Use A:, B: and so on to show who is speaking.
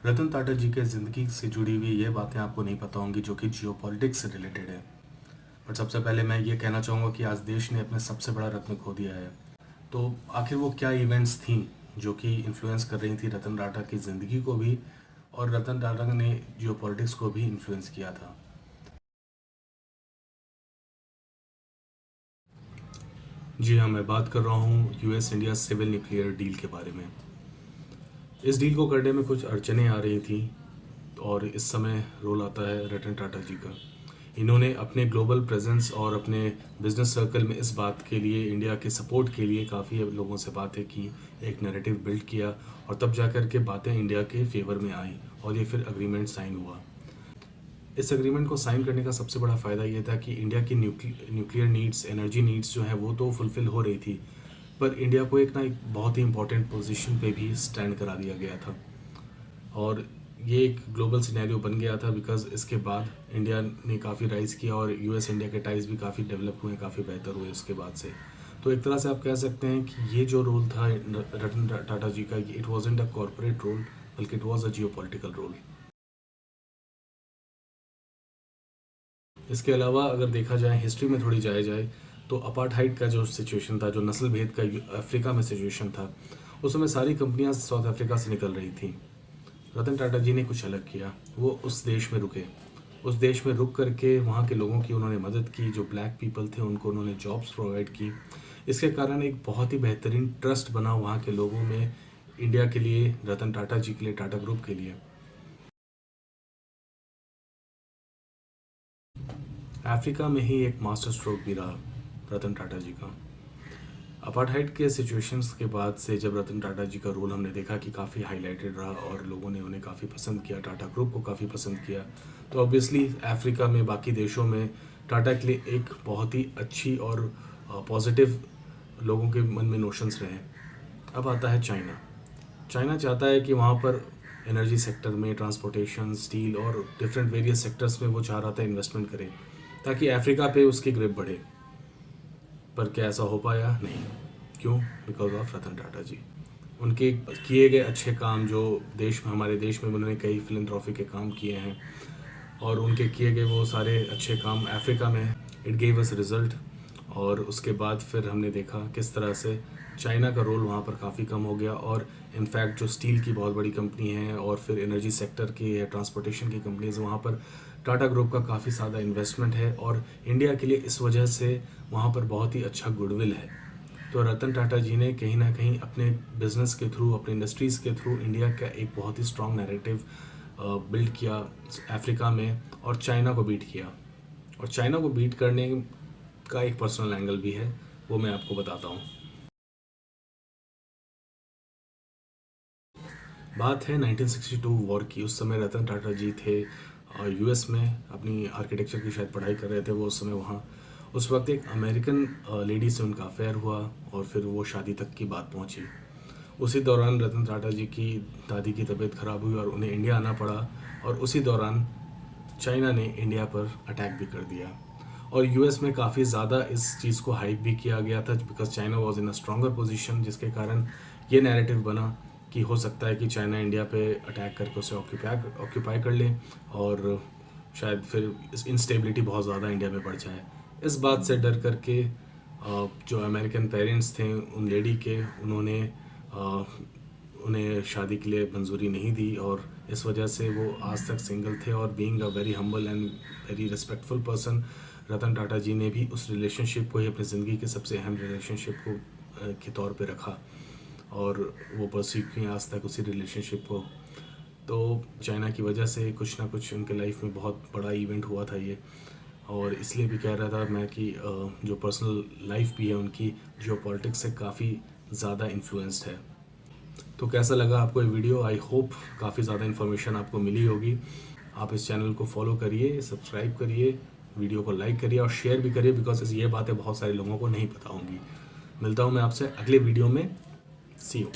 A: रतन टाटा जी के ज़िंदगी से जुड़ी हुई ये बातें आपको नहीं पता होंगी जो कि जियोपॉलिटिक्स से रिलेटेड है। बट सबसे पहले मैं ये कहना चाहूँगा कि आज देश ने अपने सबसे बड़ा रत्न खो दिया है। तो आखिर वो क्या इवेंट्स थी जो कि इन्फ्लुएंस कर रही थी रतन टाटा की ज़िंदगी को भी, और रतन टाटा ने जियोपॉलिटिक्स को भी इन्फ्लुएंस किया था। जी हाँ, मैं बात कर रहा हूँ US India civil nuclear deal के बारे में। इस डील को करने में कुछ अड़चनें आ रही थी और इस समय रोल आता है रतन टाटा जी का। इन्होंने अपने ग्लोबल प्रेजेंस और अपने बिजनेस सर्कल में इस बात के लिए, इंडिया के सपोर्ट के लिए काफ़ी लोगों से बातें की, एक नैरेटिव बिल्ड किया और तब जाकर के बातें इंडिया के फेवर में आई और ये फिर अग्रीमेंट साइन हुआ। इस एग्रीमेंट को साइन करने का सबसे बड़ा फ़ायदा ये था कि इंडिया की न्यूक्लियर नीड्स, एनर्जी नीड्स जो है वो तो फुलफ़िल हो रही थी, पर इंडिया को एक बहुत ही इंपॉर्टेंट पोजीशन पे भी स्टैंड करा दिया गया था। और ये एक ग्लोबल सिनेरियो बन गया था बिकॉज इसके बाद इंडिया ने काफ़ी राइज़ किया और यूएस इंडिया के टाइज भी काफ़ी डेवलप हुए, काफ़ी बेहतर हुए उसके बाद से। तो एक तरह से आप कह सकते हैं कि ये जो रोल था रतन टाटा जी का, it wasn't a corporate role, बल्कि it was a geopolitical role. इसके अलावा अगर देखा जाए, हिस्ट्री में थोड़ी जाया जाए, तो अपार्टहाइड का जो सिचुएशन था, जो नस्ल भेद का अफ्रीका में सिचुएशन था, उस समय सारी कंपनियां साउथ अफ्रीका से निकल रही थी। रतन टाटा जी ने कुछ अलग किया, वो उस देश में रुके, उस देश में रुक करके वहाँ के लोगों की उन्होंने मदद की, जो ब्लैक पीपल थे उनको उन्होंने जॉब्स प्रोवाइड की। इसके कारण एक बहुत ही बेहतरीन ट्रस्ट बना वहाँ के लोगों में, इंडिया के लिए, रतन टाटा जी के लिए, टाटा ग्रुप के लिए। अफ्रीका में ही एक मास्टर स्ट्रोक भी रहा रतन टाटा जी का। अपार्टहाइड के सिचुएशंस के बाद से जब रतन टाटा जी का रोल हमने देखा कि काफ़ी हाईलाइटेड रहा और लोगों ने उन्हें काफ़ी पसंद किया, टाटा ग्रुप को काफ़ी पसंद किया, तो ऑब्वियसली अफ्रीका में, बाकी देशों में टाटा के लिए एक बहुत ही अच्छी और पॉजिटिव लोगों के मन में नोशंस रहे। अब आता है चाइना। चाइना चाहता है कि वहाँ पर एनर्जी सेक्टर में, ट्रांसपोर्टेशन, स्टील और डिफरेंट वेरियस सेक्टर्स में वो चाह रहा था इन्वेस्टमेंट करे ताकि अफ्रीका पे उसकी ग्रिप बढ़े। पर क्या ऐसा हो पाया? नहीं। क्यों? बिकॉज ऑफ रतन टाटा जी। उनके किए गए अच्छे काम, जो देश में, हमारे देश में उन्होंने कई फिलंथ्रॉफी के काम किए हैं और उनके किए गए वो सारे अच्छे काम अफ्रीका में, इट गेव अस रिजल्ट। और उसके बाद फिर हमने देखा किस तरह से चाइना का रोल वहाँ पर काफ़ी कम हो गया और इनफैक्ट जो स्टील की बहुत बड़ी कंपनी है और फिर एनर्जी सेक्टर की या ट्रांसपोर्टेशन की कंपनीज, वहाँ पर टाटा ग्रुप का काफ़ी ज़्यादा इन्वेस्टमेंट है और इंडिया के लिए इस वजह से वहाँ पर बहुत ही अच्छा गुडविल है। तो रतन टाटा जी ने कहीं ना कहीं अपने बिजनेस के थ्रू, अपने इंडस्ट्रीज़ के थ्रू इंडिया का एक बहुत ही स्ट्रॉन्ग नैरेटिव बिल्ड किया अफ्रीका में और चाइना को बीट किया। और चाइना को बीट करने का एक पर्सनल एंगल भी है, वो मैं आपको बताता हूँ। बात है 1962 वॉर की। उस समय रतन टाटा जी थे यूएस में, अपनी आर्किटेक्चर की शायद पढ़ाई कर रहे थे वो उस समय वहाँ। उस वक्त एक अमेरिकन लेडी से उनका अफेयर हुआ और फिर वो शादी तक की बात पहुँची। उसी दौरान रतन टाटा जी की दादी की तबीयत ख़राब हुई और उन्हें इंडिया आना पड़ा और उसी दौरान चाइना ने इंडिया पर अटैक भी कर दिया। और यूएस में काफ़ी ज़्यादा इस चीज़ को हाइप भी किया गया था because China was in a stronger position, जिसके कारण ये नैरेटिव बना कि हो सकता है कि चाइना इंडिया पे अटैक करके उसे ऑक्यूपाई कर ले और शायद फिर इस इंस्टेबिलिटी बहुत ज़्यादा इंडिया में बढ़ जाए। इस बात से डर करके जो अमेरिकन पेरेंट्स थे उन लेडी के, उन्होंने उन्हें शादी के लिए मंजूरी नहीं दी और इस वजह से वो आज तक सिंगल थे। और being a very humble and very respectful person, Ratan Tata ji ने भी उस रिलेशनशिप को ही अपनी ज़िंदगी के सबसे अहम रिलेशनशिप को के तौर पे रखा और वो परस्यू किए आज तक उसी रिलेशनशिप को। तो चाइना की वजह से कुछ ना कुछ उनके लाइफ में बहुत बड़ा इवेंट हुआ था ये, और इसलिए भी कह रहा था मैं कि जो पर्सनल लाइफ भी है उनकी, जियो पॉलिटिक्स से काफ़ी ज़्यादा इन्फ्लुएंस्ड है। तो कैसा लगा आपको ये वीडियो? आई होप काफ़ी ज़्यादा इन्फॉर्मेशन आपको मिली होगी। आप इस चैनल को फॉलो करिए, सब्सक्राइब करिए, वीडियो को लाइक करिए और शेयर भी करिए बिकॉज ये बातें बहुत सारे लोगों को नहीं पता होंगी। मिलता हूँ मैं आपसे अगले वीडियो में। सी यू।